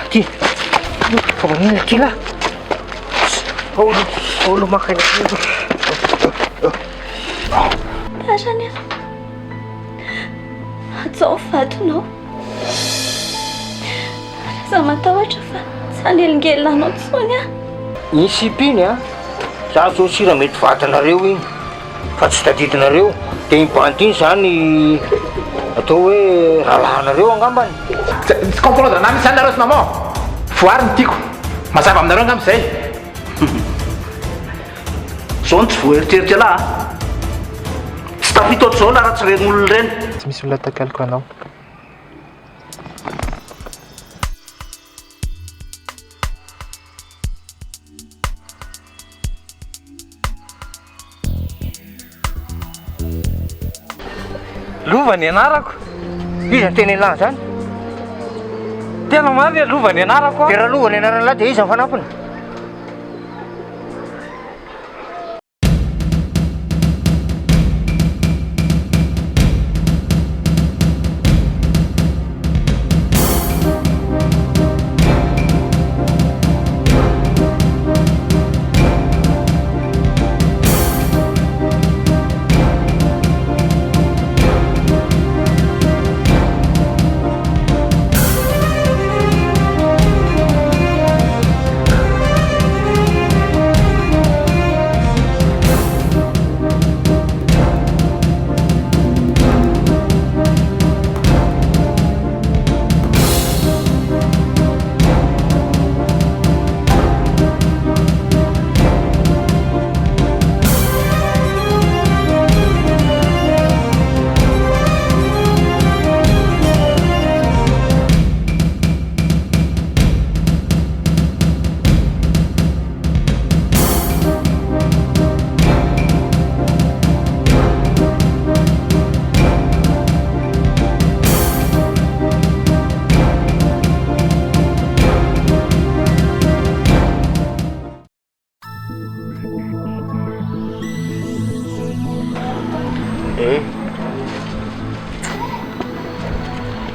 Ty. Pagmanina ty lah. Olo makan itu. Rasanya atao vatonao. Raha matahotra fa tsy hanelingelinanao tsony a. Isipiny a. Za zao sira mety vatanareo igny. Fa tsy tadidinareo. Dia iny banty iny zany atao hoe rahalahanareo angambany. Tsy comprendre na misy anareo sy maman. Foary ny tiako. Mazava aminareo angamba izay. Zao tsy voaeritreritra lahy. Tsy tafita ohatr'izao na raha tsy ren'olona ireny. Tsy misy olona takaliko anao. Lova ny anarako. Iza teny lahy zany? Tena marina lova ny anarako. Dia raha lova ny anarana lahy dia iza ny fanampiny?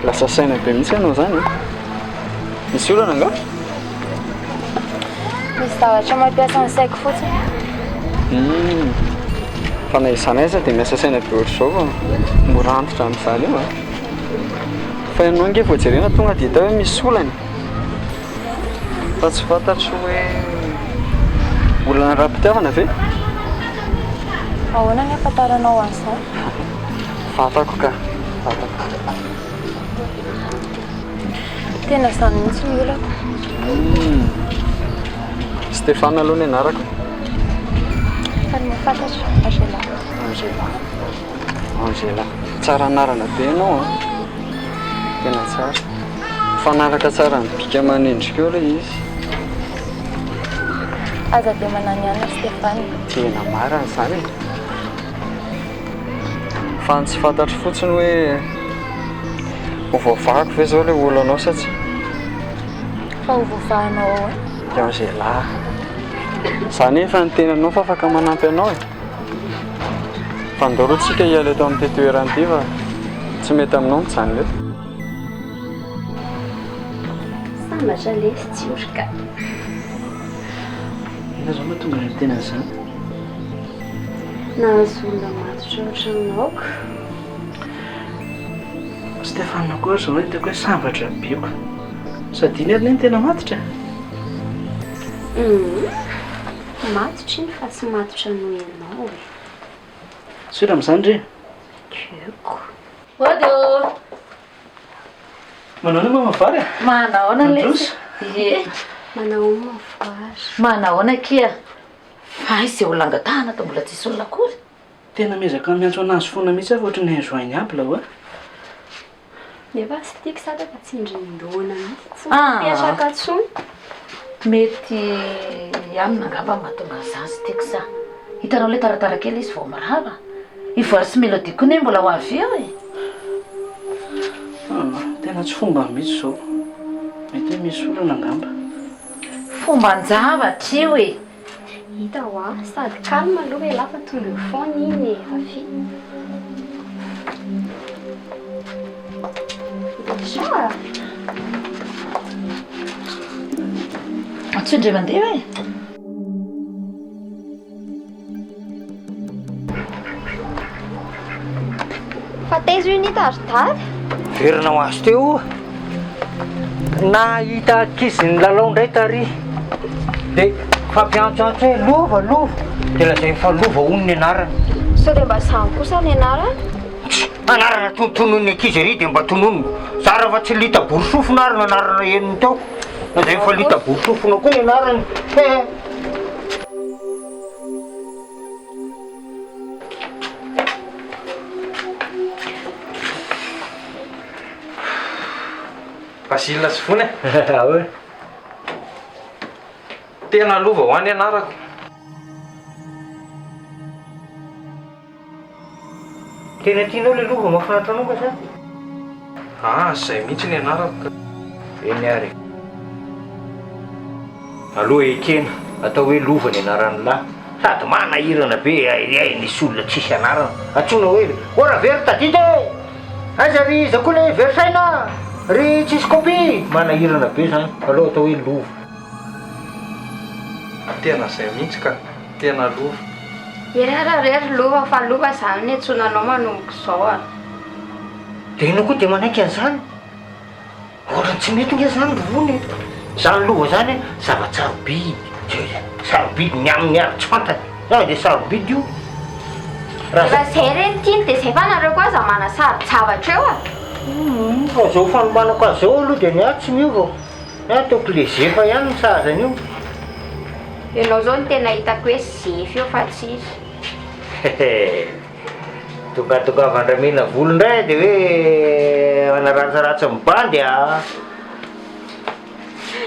Lasa saina be mihitsy ianao zany. Misy olana anga? Misy zavatra mampiasa ny saiko fotsiny. Fa na isanaiza dia miasa saina be ohatr'izao fa mora antitra amin'izany io a. Fa ianao nge voajerena tonga dia hita hoe misy olana. Fa tsy fantatro hoe olana raha-pitiavana ve? Ahoana ny ahafantaranao an'izao? Fantako ka, fantako. Tena izany mihitsy ny olako. Stefana aloha ny anarako. Fa ny mahafantatra, Anjely. Anjely. Tsara anarana be ianao a. Tena tsara. Fanaraka tsara ny bika aman'endrika eo ilay izy. Aza dia mananiana Stefana. Tena marina izany. Fa ny tsy fantatro fotsiny hoe ho voavahako ve zao ilay olanao sa tsy? Fa ho voavahanao ao e? Dia Anjely. Izany efa ny tenanao fa afaka manampy anao e. Fa ndao aloha tsika hiala eto amin'ity toerana ity fa tsy mety aminao mitsany eto. Sambatra lesy tsy orika. Ina zao mahatonga ny tena izany? Nahazo olona matotra ohatranao ka. Stefana koa zao hitako hoe sambatra bioko. Sady iny ary ny tena matotra. Matotra iny fa tsy matotra noho ianao e. Sira amin'izany re? Keko. Odo! Manao mama vary a? Manaona lesy? Ie. Manao mavoary. Manaona kia? Fa izay olona angatahana tao mbola tsisy olona akory. Tena miezaka miantso anazy foana mihitsy afa ohatran'ny hainjoainy aby lao a. Nefa tsy tiako sady fa tsy indrindoana mihitsy. Tsy mampiasaka tsony. Mety amina angamba mahatonga an'izany sy tiako sa. Hitanao ilay taratara kely izy vao marava. Ivoary sy mélodie koa ne mbola ho avy eo e. Tena tsy fomba mihitsy zao. Mety hoe misy olana angamba. Fomban-javatra io e. Hita ho a, sady calme aloha e lafa tonga eo foana iny e, Rafi. tsy indray mandeha hoe fa taiza io nita ary dady verina ho azy teo nahita ankizy ny lalao indray tary dia fampiantsoantso hoe lova dia lazay fa lova hono ny anarany sao dia mba samy kosa ny anarany anarana tonontonony ankizy ary dia mba tonono zara fa tsy lita borosofona ary no anarana eniny teo lazay fa lita borosofona koa ny anarany Basila sy fony hoe tena lova ho any anarako tena tianao le lova mahafinaritra anao ka sa zay mihitsy ny anarako eny ary aloha ekena atao hoe lova ny anarany lahy sady manahirana be ay nisy olona tsisy anarana atsona hoe ora very tadita aiza ry iza koa le verisaina ry tsisy copie manahirana be zany aloha atao hoe lova tena zay mihitsy ka tena lova rery lova fa lova zany ny atsonanao manomboka izao a dia ino koa dia manaiky an'izany ohatrany tsy mety nge zany rovony zany lova zany zavatsarobidy sarobidy miaminy ary tsy fantany zany dia sarobidy io raha zay reny tiany dia zay fa nareo koa za manasavatra eo a fa zao fanomanako azy zao aloha dia niahy tsy miova ataoko le zefa ihany ny sahazany io ianao zao no tena hitako hoe zefy eo fa tsisy tokatokavandramina volo indray dia hoe anaratsaratsy mibandy a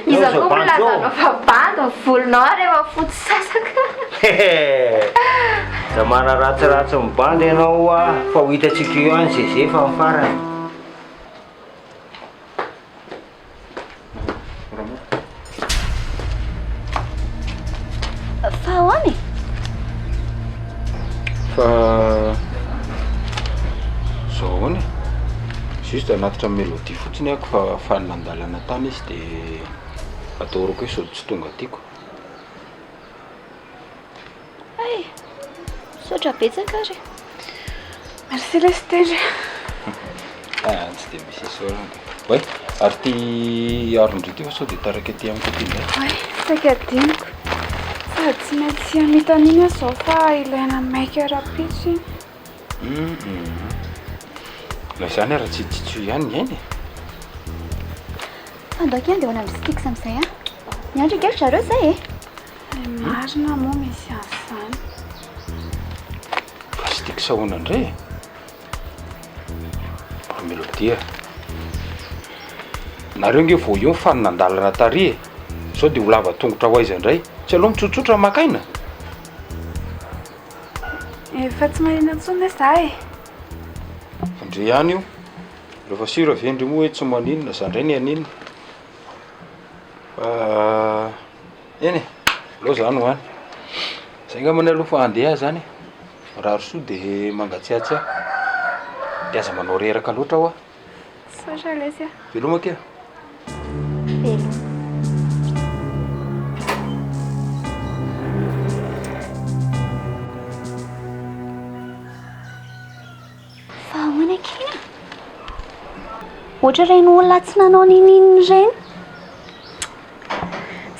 iza koa molazanao fa bandy ny volonao a rehefa fotsy sasaka da manaratsiratsy mibandy ianao a fa ho hitatsika io any zay zefa amin'ny farany fa ahoany fa zao ahoany juste anatitra mélodie fotsiny ako fa falina andalana tany izy dia ataorako hoe sody tsy tonga tiako ay sotra betsaka ary merci le stage tsy dia misy isorana way ary ty arondry ty fa sao dia taraka ty amiko ty ndray ay saika adiniko sady tsy maintsy amitan'igny zao fa ilaina maika rapitsy la zany raha tsy tsitso ihany ny ainy fandoaky ihany dia hoana am'stik sam'izay a miandro ikevitra reo zay e marina moa misy azy zany ka sy tiako sahonandray melodia nareo nge vo eo faninandalana tary e sao dia ho lava tongotra ho aiza indray tsy aloha mitsotsotra makaina efa tsy mahina ntsony za e fandre ihany io rehefa sira vendry moa hoe tsy maninona zandray ny aninona fa eny e aloha zany ho any zay nga mana aloha fa andeha zany raha rosoa dia mangatsiatsy aho dia aza manao reraka loatra aho a sotra lesy a velomaka ia velo fa ahoana kina ohatra reny olona tsy nanao nininy reny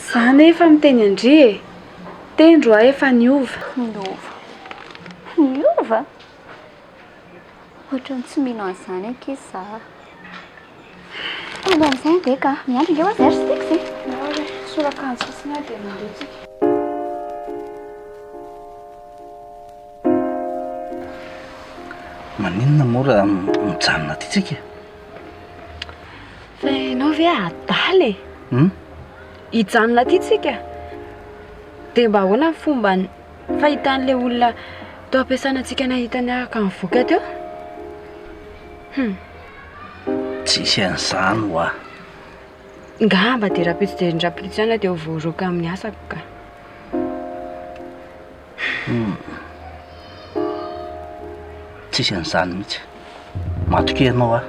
zany efa miteny andry e tendro a efa niova niova ohatrany tsy mino an'izany ankizy za ando amin'izay dia ka miandro nge oazy ary stik zay naore sorakanjo fotsiny a dia mandehtsika maninona mora mijanona ty tsika fa ianao ve adaly e hijanona ty tsika dia mba ahoana ny fomba fahitan'le olona tao ampiasana antsika nahitany araka mivoaka teo tsisy an'izany ho a ngamba dia rapitsy dia ndrapitsy ihany dia voaroaka amin'ny asako ka tsisy an'izany mihitsy matoka ianao a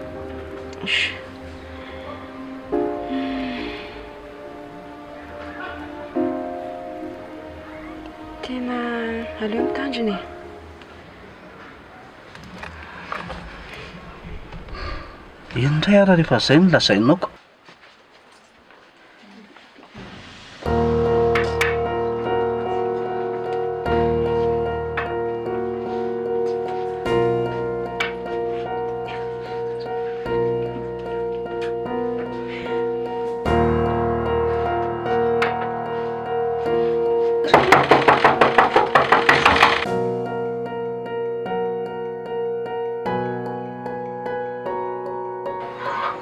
aleo mitandriny e. Indray ara rehefa zay no lazainako.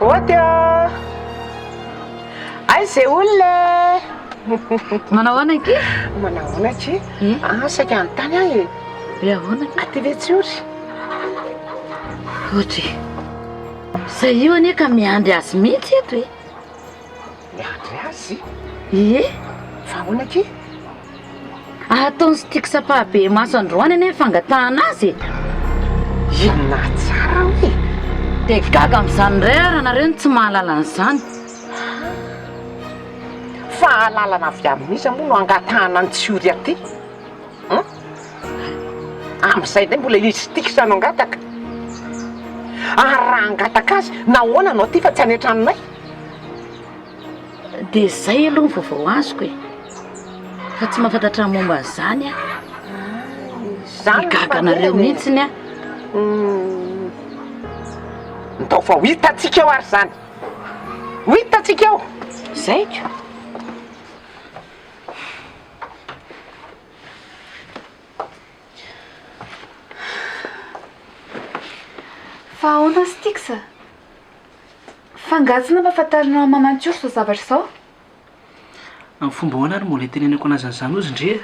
Ohatya! Aiza olona? Manao ahoana ky? Manao ahoana ty? Saika anontany ahy e. Hoe ahoana? Aty ve tsy ory? Ohatry. Zay io anie ka miandry azy mihitsy eto e. Miandry azy? Ie. Fa ahoana ty? Ataony sy tiako sapabe maso androany anie fangatahana azy. Inona tsara hoe? Dia gaga amin'izany indray ary anareo tsy mahalala an'izany. Fahalalana avy amin'iza moa no angatahana ny tsy ory aty? Amin'izay indray mbola izy tiako sa no angataka. Ary raha angataka azy, nahoana anao ty fa tsy any an-tranonay? Dia izay aloha ny vaovao azoko e. Fa tsy mahafantatra momba an'izany a. Zany Gaga anareo mihitsiny a. Ndao fa ho hitantsika eo ary zany. Ho hitantsika eo. Zay ko. Fa ahoana sy tiako sa? Fangatsina mahafantarinao mamantsory zao zavatra izao? Amin'ny fomba hoana ary mbola tenenako anazy an'izany ozy ndre.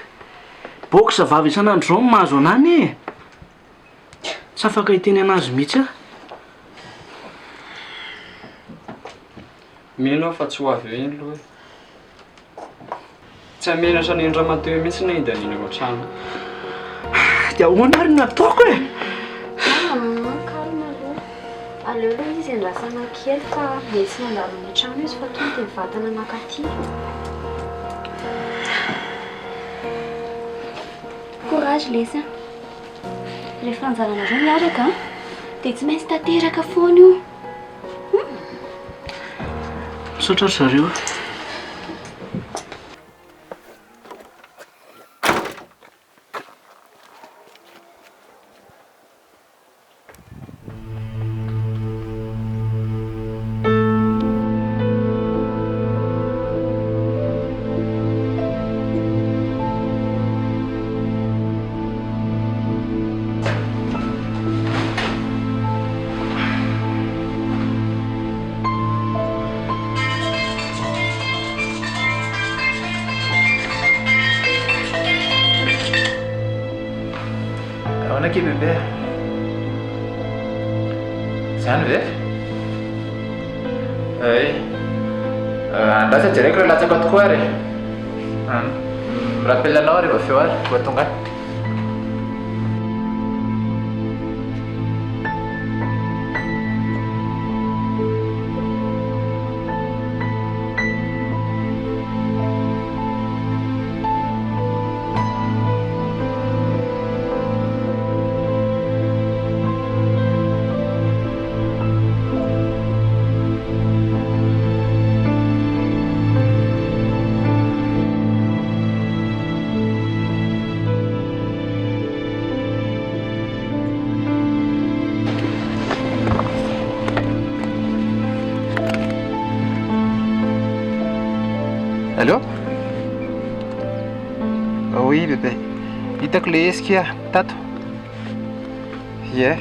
Boka vavy isan'andro zao mahazo anany e. Tsy afaka hiteny anazy mihitsy a. Mino aho fa tsy ho avy eo iny aloha e. Tsy hamena san'endra mateo mihitsy na hindaninako an-trano. Dia ahoana ary no ataoko e. Kalma aloha. Aleo aloha izy andrasana kely fa mesy mandalo ny trano izy fa tonga dia mivantana anakaty. Courage lesy. Rehefa anjaranareo miaraka dia tsy maintsy tanteraka foana io. Misaotra ry zareo. Ke bebe zany ve? Andasa jereko raha latsaka tokoa ary. Rappel anao rehefa feo ary vao tonga. Allô? Oui bébé. Hitako le hesika tato. Ie.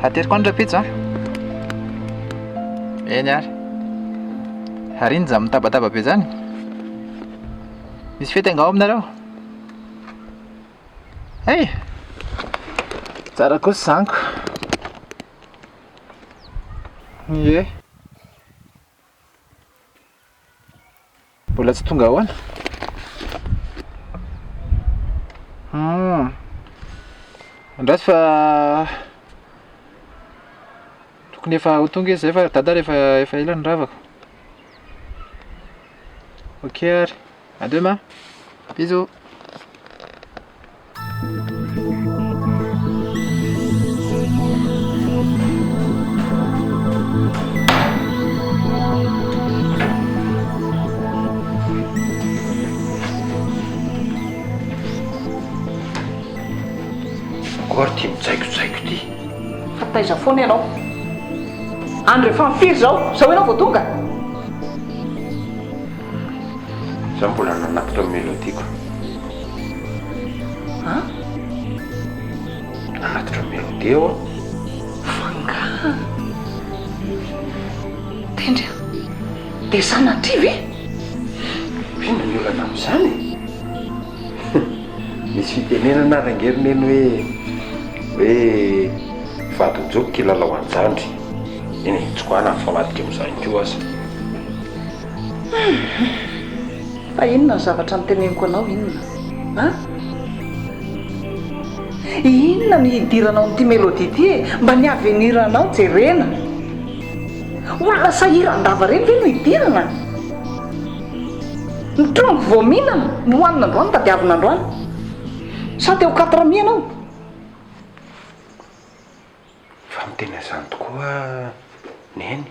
Ateriko andra pizza. Eny ary. Ary iny zaho mitabataba be zany. Misy fety angao aminareo? Hey! Tsara kosa zaniko. Ie. Mbola tsy tonga ahoana? Andrasy fa tokony efa ho tonga izy zay fa dada rehefa ela ny ravako. Ok ary. À demain. Bisous. zaiko ty fataiza foana ianao andro efa mifiry zao ianao vao tonga za mbola nanatitra melodiko nanatitra melodi eo fanga tendra dia sanatrivy ina ny olana am'izany misy fitenenana rangerineny hoe vadinjoko kilalao anjandry iny tsokoana mifamadika am'izany koa aza fa inona ny zavatra niteneniko anao inona inona ny hidiranao n'ity melodi ty mba ny aveniranao jerena olona sahiran-dava reny ve no hidirana nitrongo voaminana nohoanina androany tadiavina androany sa teo 4 ianao fa mitena zany tokoa neny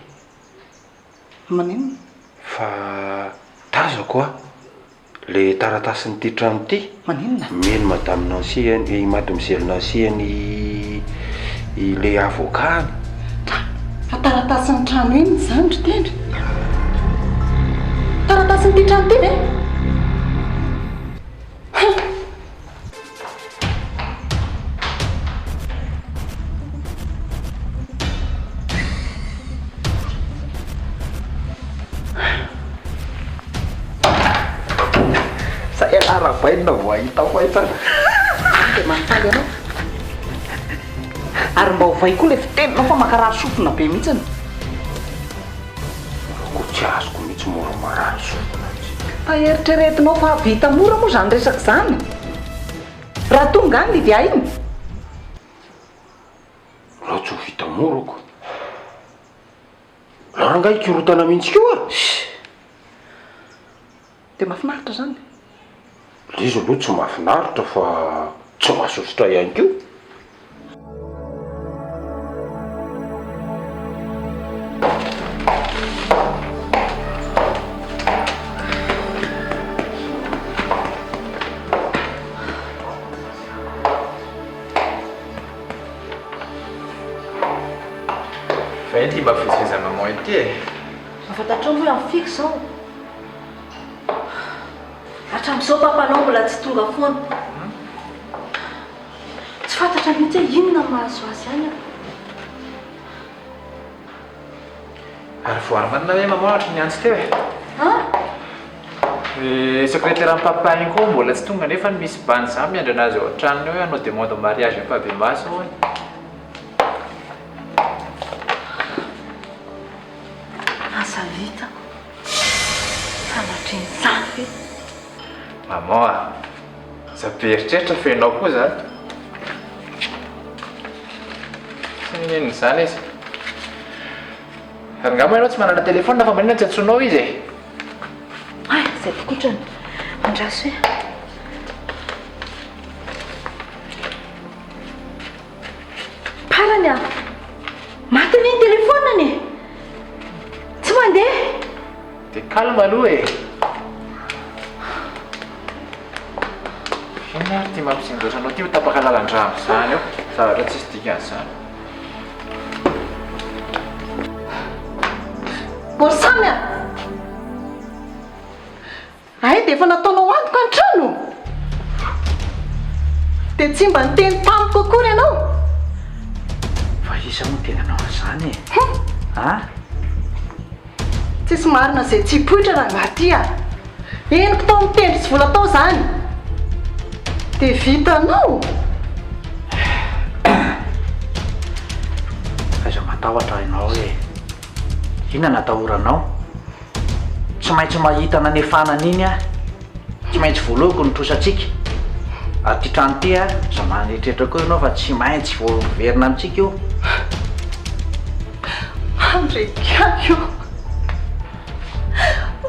manenona fa tazako le taratasiny ty trano ty manenona meno madame Nancy mademoiselle Nancy le avocat fa taratasiny trano eny zandry tendry taratasiny ty trano ty ve arabaina voahitao fahitana dia manontalo ianao ary mba hovay koa le fiteninao fa makarary sofina be mihitsiny ko tsy azoko mihitsy mora marary sofina fa eritreretinao fa vita mora moa zany resaka zany raha tonga any livia iny raha tsy ho vita morako raha rangahy kirotana mihitsy keo dia mahafinaritra zany izy aloha tsy mahafinaritra fa tsy mahasosotra ihany keo fa ity mba fizizana maman ity mafantatrao hoe am'fixe zao hatram'izao papalao mbola tsy tonga foana tsy fantatra mihitsy hoe inona mahazo azy any ary voarymanina hoe maman ohatra ny antsy teo secrétaire amin'ny papa iny koa mbola tsy tonga nefa misy bany za miandry anazy ao an-tranony hoe anao demande mariage ny pabemaso hoany asa vita sanatriny safy maman za be eritreritra fenao koa zany sy nineniny zany izy ary ngamba ianao tsy manana telefona fa manina tsy antsonao izy ay zay tokotrany andraso hoe parany a maty ny telefonany tsy mandeha dia calme aloha ina ty mampisindosanao ty tapaka lalan-drano zany eo zavatra tsisy dikan'izany borsamy a ay dia efa nataonao antoka an-trano dia tsy mba niteny tamiko akory ianao fa isa moa tenanao azany tsisy marina zay tsy hipoitra raha ngaty a eniko tao mitendry tsy vola tao zany dia vitanao aiza matahotra ianao hoe inona natahoranao tsy maintsy mahita nanefanana iny tsy maintsy voaloko ny trosatsika ary ty trano ty za manetrehitra koa ianao fa tsy maintsy voaverina amintsika io andrekako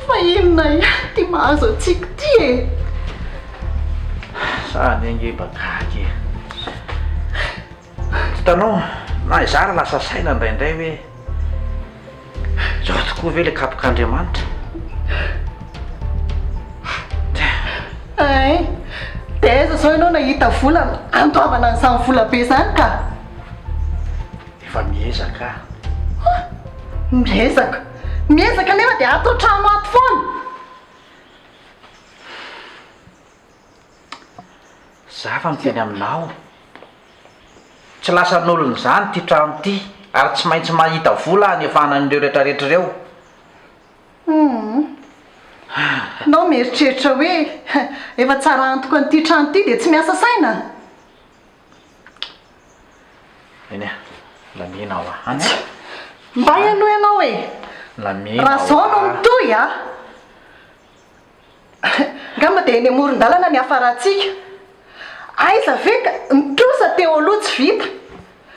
fa inona ty mahazo atsika ty sany angebakaky hitanao na izara lasa saina indraindray hoe zao tokoa ve le kapok'Andriamanitra ay dia aiza zao ianao nahita vola antoavana n'izany vola be zany ka efa miezaka miezaka nefa dia atao trano ato foana za fa miteny aminao tsy lasan'olona zany ty trano ty ary tsy maintsy mahita vola anefanan'ireo rehetrarehetra ireo nao mieritreritra hoe efa tsara antoko an'ity trano ty dia tsy miasa saina eny a lamianao any mba ialoha ianao hoe lamina raha zao no mitohy a ngamba dia eny amoron-dalana ny afaratsika aiza ve ka nitrosa teo aloha tsy vita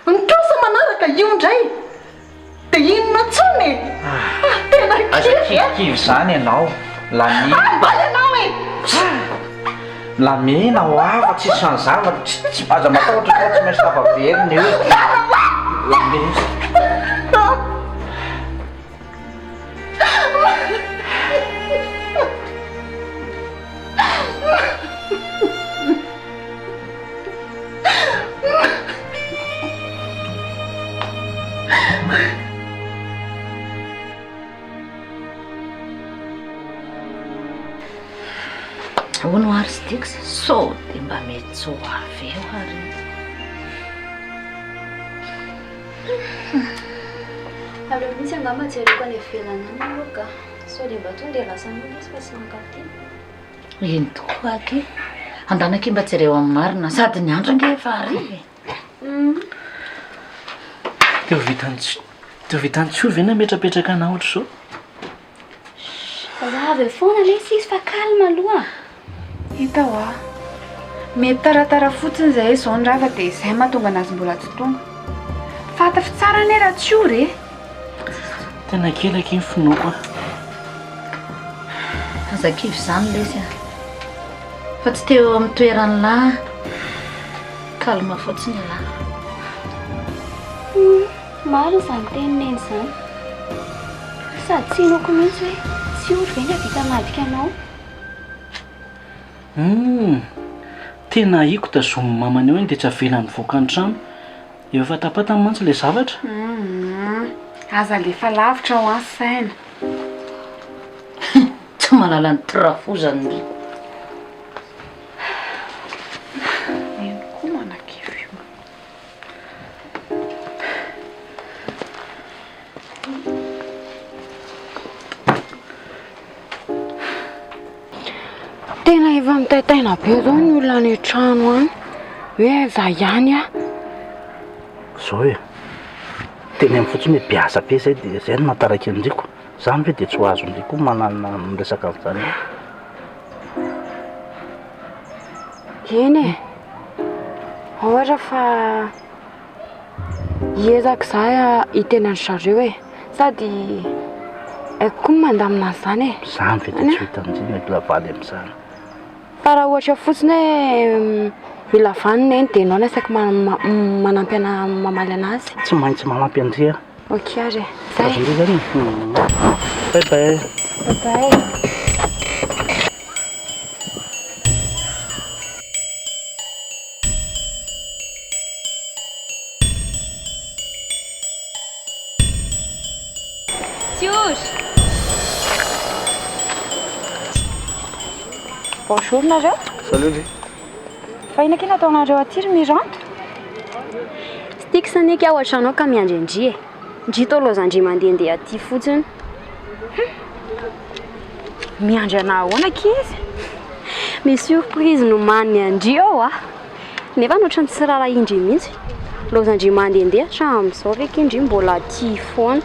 nitrosa manaraka io ndray dia inona tsony tena kivy zany ianao lamina mba ianao e lamina ho afa tsisy an'izava tsy aza matahotra fa tsy maintsy tafaveriny io lamina ahoana ho ary sy tiako sao dia mba mety tsy ho avy eo ary aleo misy angamba tsy areko any ivelany any aloha ka sao dia mba tonga dia lasan'olo izy fa sy nankaty iny tokoa aky andanake mba tsy reo amin'ny marina sady ny andro ange efa arivy teo vitany tsy ovy ena metrapetraka ana ohatra zao avy foana le sisy fa kalma aloha hita ho a mety taratara fotsiny zay zao ndrava dia izay mahatonga anazy mbola tsy tonga fatafy tsara ane raha tsy o re tena kelaky iny finoako azakivy zany lesy a fa tsy teo amin'ny toerany lahy kalma fotsiny lahy maro izany tenineny izany sady tsy hinoko mihitsy hoe tsy ovy eny avita madika anao tena iko tazomy mamany eo iny dia tsy avelany voaka ny trano efa fatapatany mantsy ilay zavatra aza lefa lavitra ho any saina tsy malala ny trafozany eny koa manakivy io tena efa mitaitaina be zao ny olona ny trano any hoe za ihany a zao e teny amin'ny fotsiny hoe biasa be zay dia zay no nataraka andriko zany hoe dia tsy ho azo ndriko manana miresaka amin'izany eny e ohatra fa hiezaka za hitenany zareo e sady aiko koa mandamina zany e zany ve dia tsy hitan'izany lavany amin'izany fa raha ohatra fotsiny hoe mila vanina eny dia ianao ny asaiko manampy ana mamaly anazy tsy maintsy manampy andria ok ary zay azondria zany bye bye bye bonjour nareo salut fa ina kina ataonareo aty ry miranto sy tiako saneky aho atranao ka miandriandry e ndrito lozandry mandehandeha aty fotsiny miandry ana ahoana kizy misy surprise no maniny andry ao a nefa notrany tsy rara indry mihitsy lozandry mandehandeha hatramin'izao reka indry mbola aty foana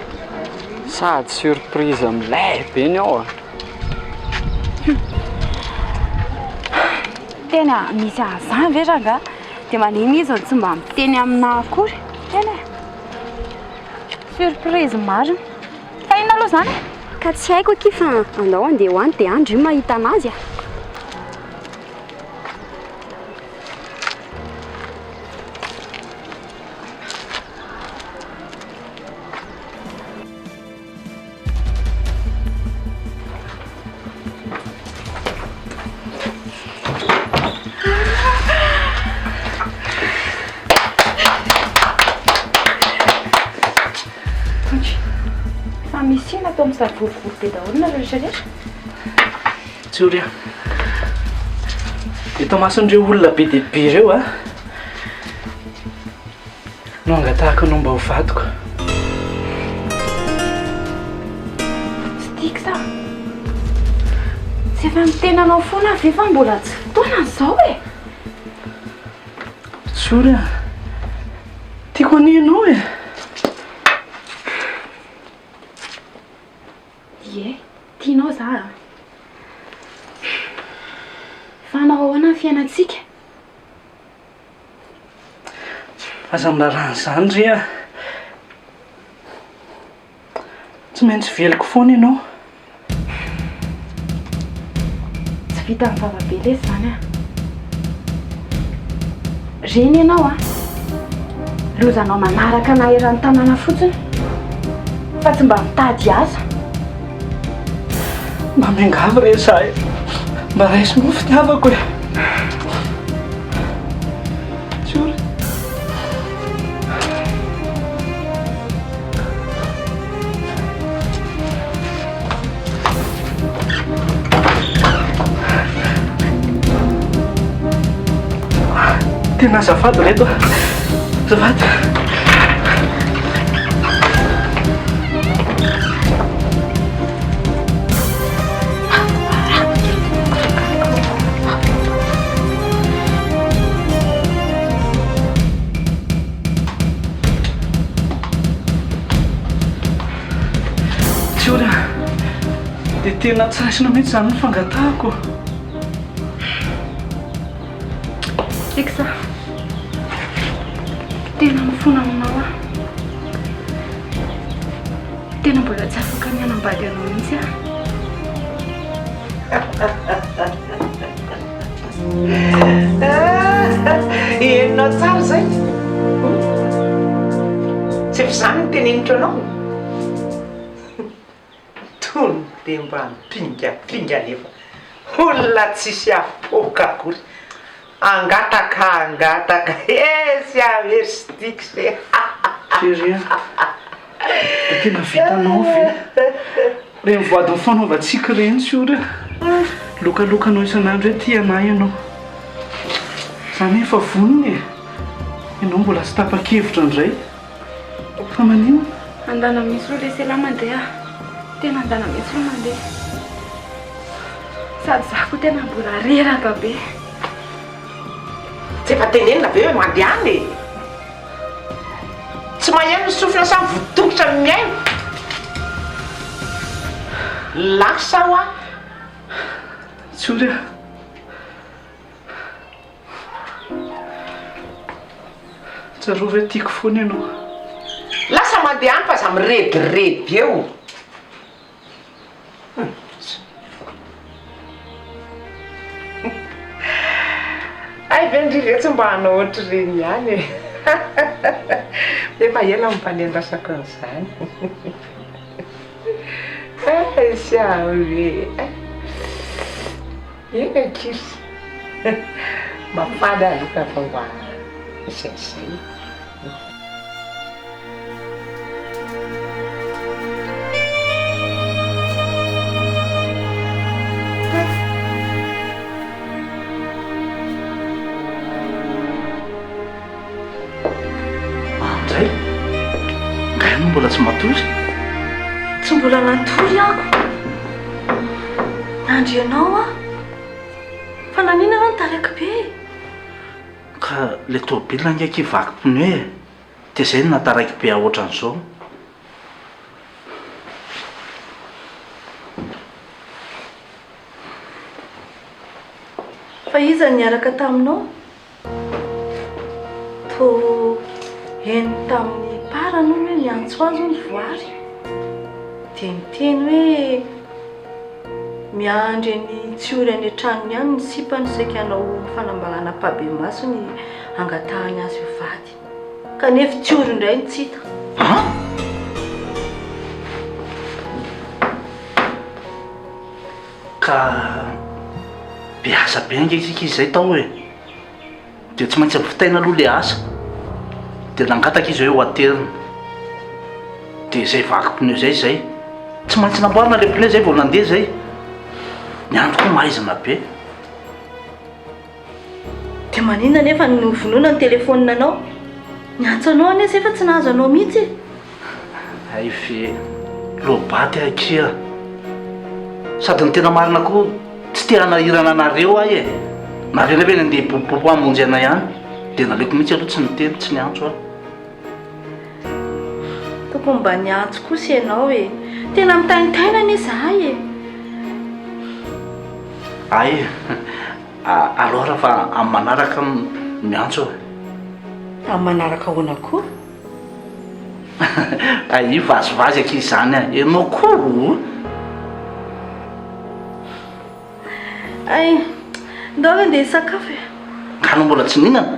sady surprise am'lehibe ny ao a tena misy azany ve ranga dia maniny izy tsy mba miteny amina akory tena surprise marina fa inona aloha zany ka tsy haiko aky fa andao andeha hoany dia andro io mahita anazy a to misary vorivory be daholo na rehetrarehetra. tsy ory a eto mason'ireo olona be dehibe ireo a no angatahako anao mba ho vadiko. Tsy tiako sa tsy efa mitenanao foana ve fa mbola tsy fotoana izao e. tsy ory a tiako anianao e. Ie tianao za fanao ahoana ny fiainantsika. aza milarana izany ry a tsy maintsy veloko foana ianao. Tsy vita amin'ny vavabe lesy zany a. Reny ianao a lozanao manaraka na eran'ny tanàna fotsiny fa tsy mba mitady aza. mba miangavy re za e mba raisy mo fitiavako e. tsy ory tena azafady reto azafady. tsy ory a dia tena tsy raisina mihitsy izany ny fangatahako. Iksa tena mifona aminao a tena mbola tsy afaka mianambady anao mihitsy a. Enonao tsara zay tsy fizany ny tenenitro anao tony dia mba mipingapinga nefa olona tsisy apoka akory angataka sy averstik se teria tena vitanao ve re mivoadiny fanaovantsika reny tsy ory lokalokanao isan'andro hoe tia anay ianao zany efa voniny e ianao mbola tsy tapa-kevitra indray fa manino andana misy ro lesela mandeha tena andana misy ro mandeha sady za koa tena mbola reraka be. tsy efa tenenina be hoe mandeany e tsy maheno ny sofina samy votokotra miaino lasa ho a tsy ory a tsarova hoe tiako foana ianao lasa mandehany fa za mirediredy eo. ay ve ndriretsy mba hanao ohatry reny ihany e efa ela mimpanendrasako an'izany sy ahoe eka kiry mafady aloka fa mba isaizay. mbola tsy matory tsy mbola natory ako andry ianao a fa nanina anao nitariaka be ka le tômôbilina ndraiky hivaky pneu dia zay no nataraiky be ohatran'izao. fa iza niaraka taminao to eny tamin'ny parano hoe miantso azo ny voary dia miteny hoe miandry ny tsy ory any an-tranony ihany ny sipany saika anao fanambalana pabe maso ny angatahany azy ho vady kanefa tsy ory indray ny tsy hita. ka biasa be angesika izy zay tao hoe dia tsy maintsy mivitaina aloha le asa dia nangataka izy hoe ho aterina dia zay vaky pneu zay tsy maintsy namboarina le ple zay vao nandeha zay ny andro koa maizina be. dia maninona nefa novonoana ny telefonina anao nyantso anao anesy efa tsy nahazo anao mihitsy. ay fe lobaty akira sady ny tena marina koa tsy tea nahirana anareo ahy e nareo nefa ny andeha popopo amonjy ana ihany dia naleoko mihitsy aloha tsy niteny tsy niantso aho. tokony mba niantso kosa ianao e tena mitaintaina anie zahay e. ay alora fa amin'ny manaraka miantso amin'ny manaraka hoana koa. ay vazivazy aky izany a ianao koa ay ndao andeha hisakafo e. kanao mbola tsy mihinana?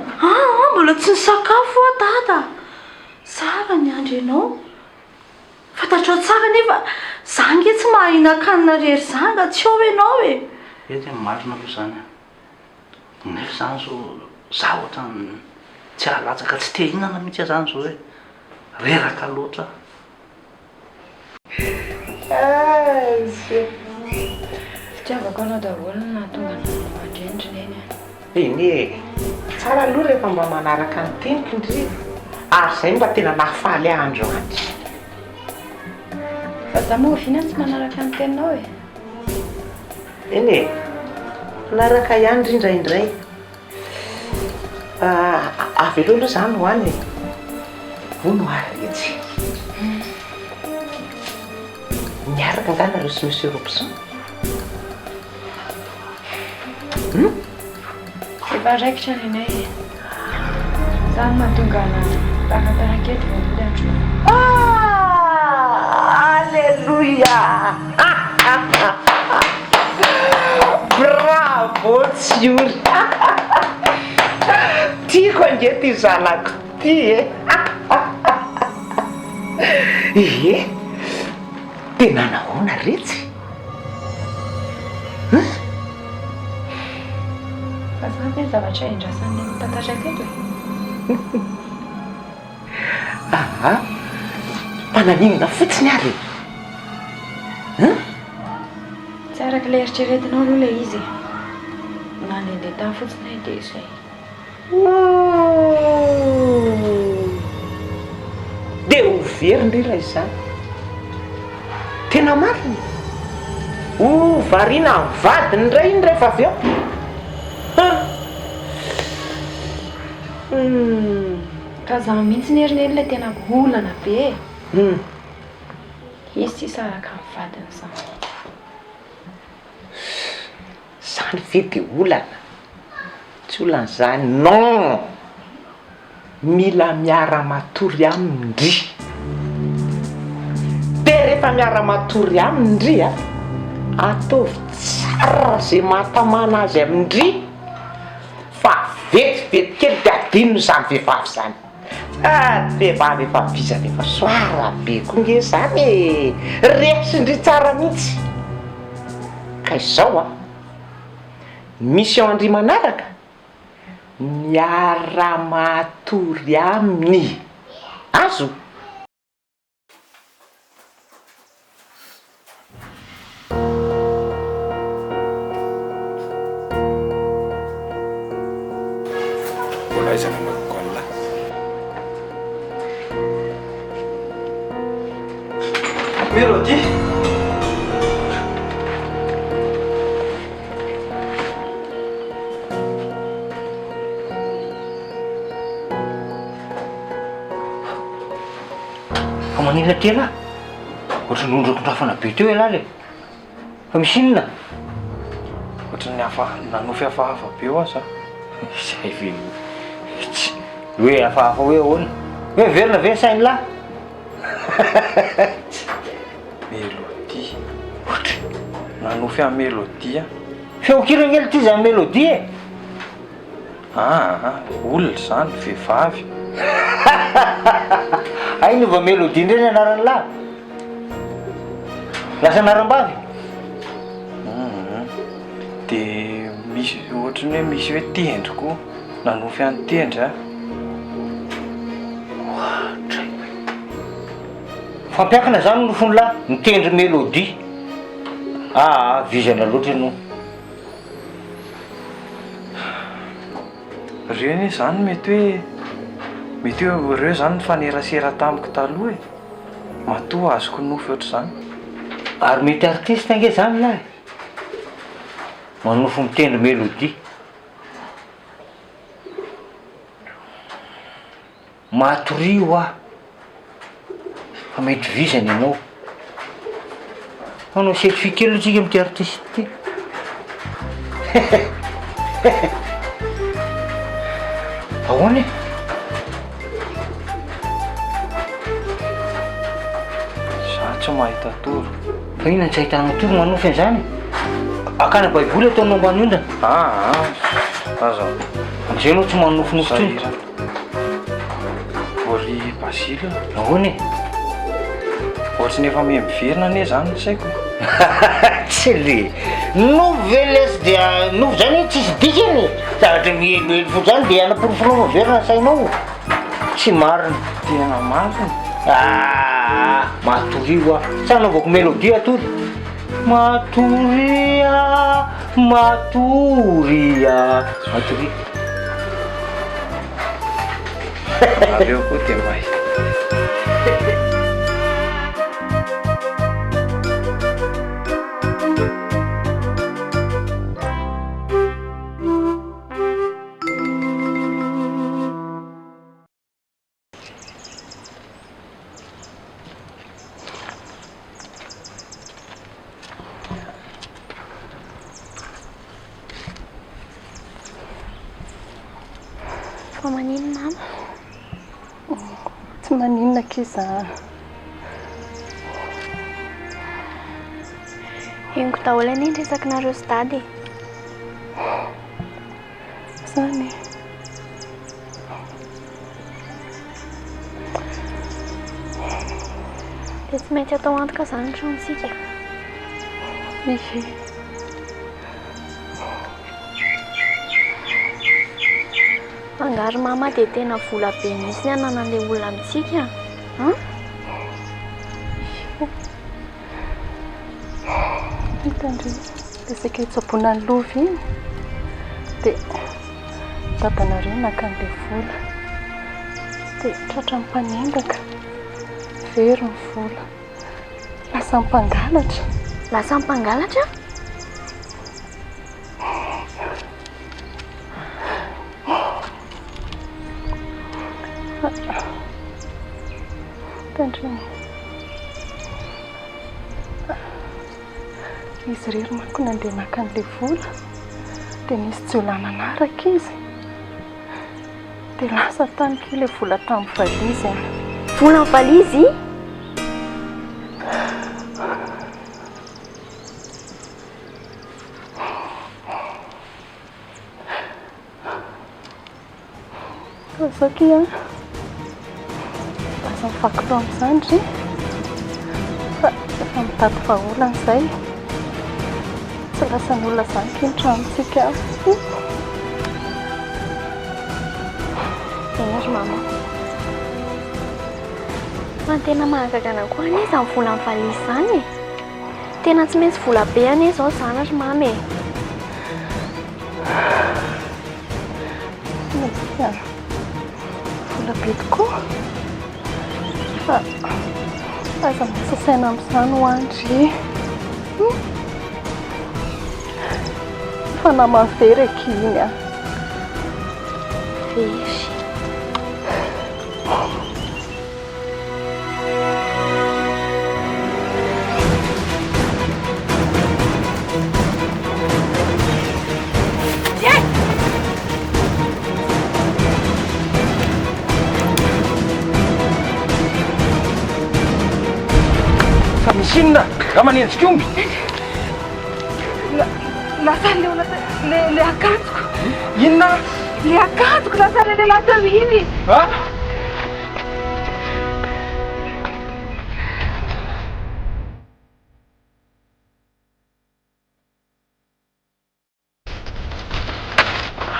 Mbola tsy nisakafo a dada. Tsara ny andro ianao fantatrao tsara nefa za nge tsy mahina-kanina rery zanga tsy eo ianao e. tena marina aloha zany nefa zany so za ohatra tsy ahalatsaka tsy te hinana mihitsy zany zao hoe reraka loatra. fitiavako anao daholo na tonga mandrendrina eny e tsara aloha rehefa mba manaraka ny teniko indri ary zay mba tena nafaly andro any. fa za moa vina tsy manaraka ny teninao e. eny e manaraka ihany indrindraindray avy aloha aloha zany hoany vono aretsy miaraka anganareo sy monsieur Robson. efa raikitra nenay e zany mahatonga takatakely voaly andro. Alléluia. Bravo tsiony. Tiako ange ty zanako ty e. Ie tena nahoana retsy. fa zany hoe zavatra indrasan'ny takatakely mananinona fotsiny ary tsy araka le eritreretinao aloha le izy nandehandeha tany fotsiny dia izay. dia ho verindrira izany tena marina ho variana vadiny ray iny rehefa avy eo. ka za mihitsy nerineny le tena olana be izy tsy saraka amin'ny vadiny zany. zany ve de olana tsy olana zany non mila miara-matory amindry de rehefa miara-matory amindry a ataovy tsara zay mahatamana azy amindry fa vetivety kely de adinony zany vehivavy zany. Vehivavy efa vizana efa soara be koa nge zany e resindry tsara mihitsy ka izao a mission andry manaraka miara-matory aminy azo. mbola izana makola Mélodie. Fa manila tena ohatry nondrakondrafana be teo ialahy le fa misy inona Ohatry ny nanofy hafahafa be ho aza. zay ve tsy hoe hafahafa hoe ahoana hoe verina ve sainy lahy Mélodie. Nanofy amin'ny Mélodie. feokirana ely ty zany Mélodie e. Olona zany vehivavy. Ay nova Mélodie ndray ny anarany lahy lasa anaram-bavy. Dia misy ohatra ny hoe misy hoe tendry koa nanofy any tendry fampiakana zany nofony lahy mitendry mélodie vizana loatra ianao. reny zany mety hoe reo zany nyfanerasera tamiko taloha e matoa azoko nofy oatra zany. Ary mety artiste nge zany lahy manofo mitendry mélodie. Matorio fa mety vizana ianao. Anao certifié kely atsika amity artiste ty. Ahoana e? Za tsy mahita toro. Fa inona tsy ahitanao toro manofy an'izany? Akana baiboly ataonao ambany ondana. Aza am'izay anao tsy manofinofy ty. Vory basile. Ahoana e? Ohatrany efa miverina ane zany saiko. Tsy le novelesy dia novo zany tsisy dikany. Zavatra mihelohelo fo zany dia anaporofonao maverina sainao. Tsy marina. Tena marina. Matorio sa anaovako mélodie atory. Matoria matoria. Nareo koa dia mahay. Fa maninona mama? Tsy maninona kiza. Henoko daholo anie resakinareo sy dady. Zany dia tsy maintsy atao antoka zany ny tranontsika. Ihe. Angary mama dia tena vola be mihitsy ny ananan'ilay olona amintsika. Hitandry resaka hitsaboana ny lovy iny dia dadanareo nakan'ilay vola dia tratra mpanendaka very ny vola lasa mpangalatra. Lasa mpangalatra? Izy rery manko nandeha naka an'ilay vola dia nisy tsy olana anaraka izy dia lasa taniky ilay vola tamin'ny valizy. Vola ny valizy? Azaki lasa mivaky tao amin'izany ry fa efa mitady vaholana izay tsy lasa ny olona izany kinotranontsika. Eny ry mama. Fa tena mahagaga anahy koa anie izany vola ny valizy izany e. Tena tsy maintsy vola be anie izao izany ry mama e. Vola be tokoa fa aza masasaina amin'izany ho andry fa namavery akiny Very. Sinna, raha manenjika omby. Lasa le akanjoko. Inona? Le akanjoko lasa le lasa iny.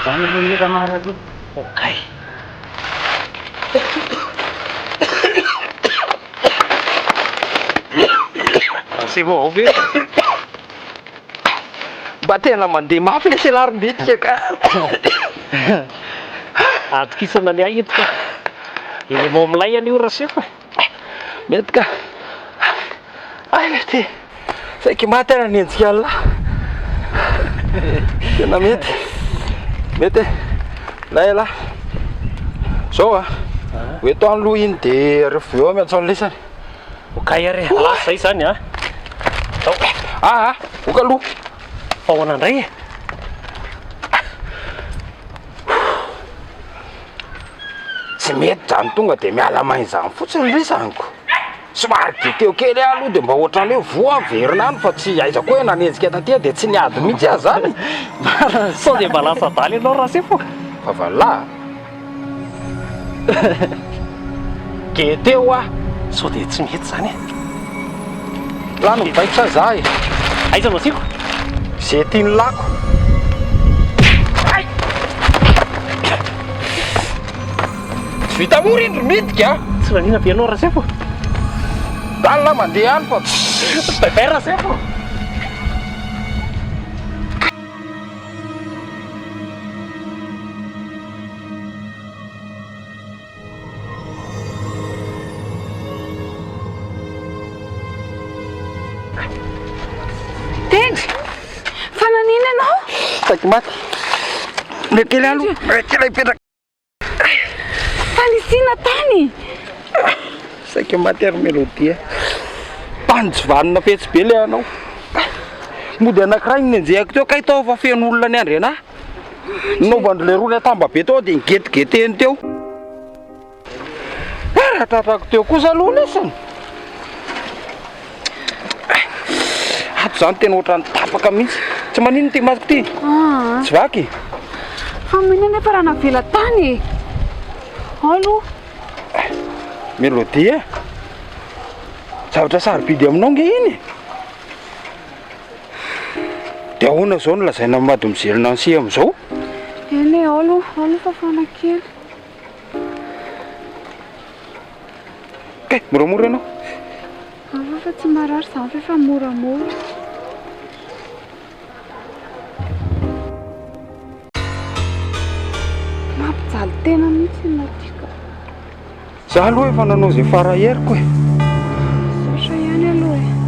Zany aloha nira maharabe. c'est bon ve mba tena mandeha mafy le selarombitika ka atokisana ny ahito fa eny mo amilay an'io rasefa mety ka ay mety saiky maty ara nenjika alla tena mety lay la zao a oeto an'loha iny de rehefa eo miantsao lesany okay ary zay zany a oka aloha fahoana indray tsy mety zany tonga de miala mainy zany fotsiny resanyko somary de teo kely aloha de mba ohatran'ny hoe voa verina any fa tsy aiza koa hoe nanenjika tatia de tsy niady mihitsy azy zany sao de mba lasa daly ianao rasefo fa valà ke teo a sao de tsy mety zany lano mivaitra za e aiza masiko ze tiany lako tsy vita mory indro midika tsy nanina be anao rasefo dalina mandeha any fa bebay rasefo Tendry, fananina ianao? Saiky maty. Lekely aloha, lekely ipetraka. Fanisina tany. Saiky maty ary melodia. Panjivanina fetsy be le anao. Mody anankiray nenjehako teo kay tao fa feno olona ny andrena. Naovandro le roa le tamba be tao de ngetigety teo. Rahatratrako teo kosa aloha lesany. Ato zany tena ohatrany tapaka mihitsy. Tsy manino ty masoko ty. Tsy vaky. Fa mino nefa raha navela tany. Alo. Melodia. Zavatra sarobidy aminao nge iny. De ahoana zao no lazaina mady mijery Nancy am'izao? Eny alo fa fanakely. Kay, moramora ianao. Fa tsy marary zany fa moramora. Mampijaly tena mihitsy natika. Za aloha efa nanao zay fara heriko e. Saotra ihany aloha e.